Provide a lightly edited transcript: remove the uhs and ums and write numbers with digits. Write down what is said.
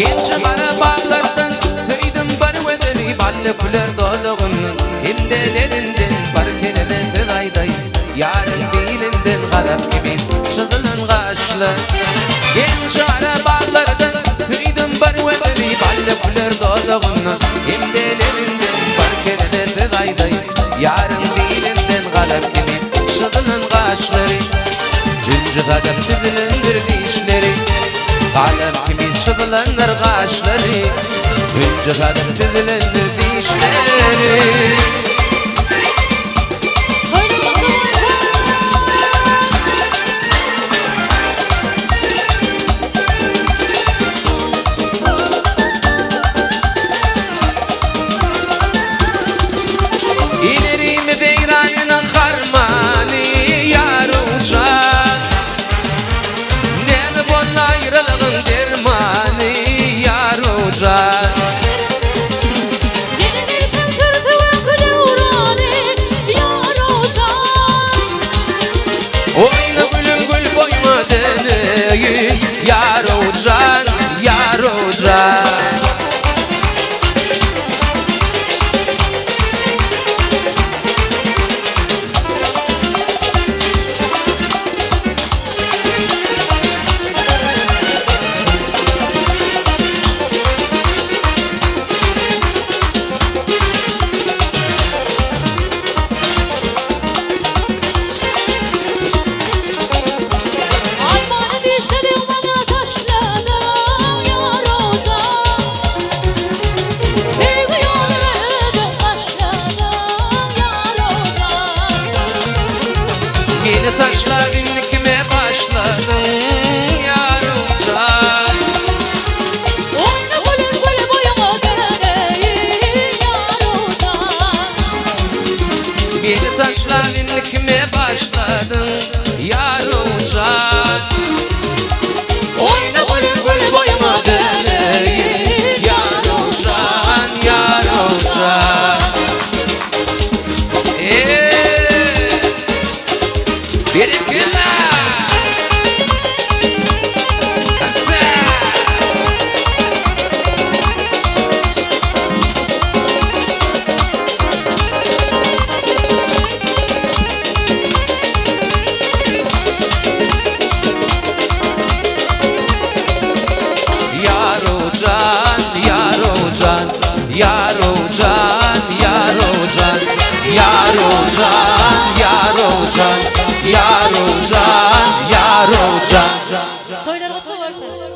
Genç bana bağlardan söyledim bir vedeli ballıklar dolağının imdelerinden barkelere fedayday yarın dilinden garap gibi şıgılan kaşlar. Genç bana bağlardan söyledim bir vedeli ballıklar dolağının imdelerinden barkelere fedayday yarın dilinden garap gibi şıgılan kaşları. Dünce kadar dizilendir dişleri kalem kimi şıgılanır kaşları. Dünce kadar dizilendir dişleri. İlerimi veyranına harmani yar uçar. Nemi bolla ayrılığın dermani yar uçar. Yenilirken kırdı öküde uğrani yar uçar. Oyna gülüm gül boyma deneyin yar uçar, yar uçar. Aymanı dişlerim bana taşladı yar uçar. Sevgi yolları başladı yar uçar. Yeni taşlar dikmeye başladın yar uçar. Oyna gülüm gül boyuma deneyin yar uçar. Yeni taşlar dikmeye başladın yar uçar. Oyna gülüm gül boyuma deneyin yar uçar, yar uçar. Bir iki Yarocan, Yarocan, Yarocan, Yarocan, Yarocan, Yarocan, Yarocan, Yarocan. Toylar kutlu olsun.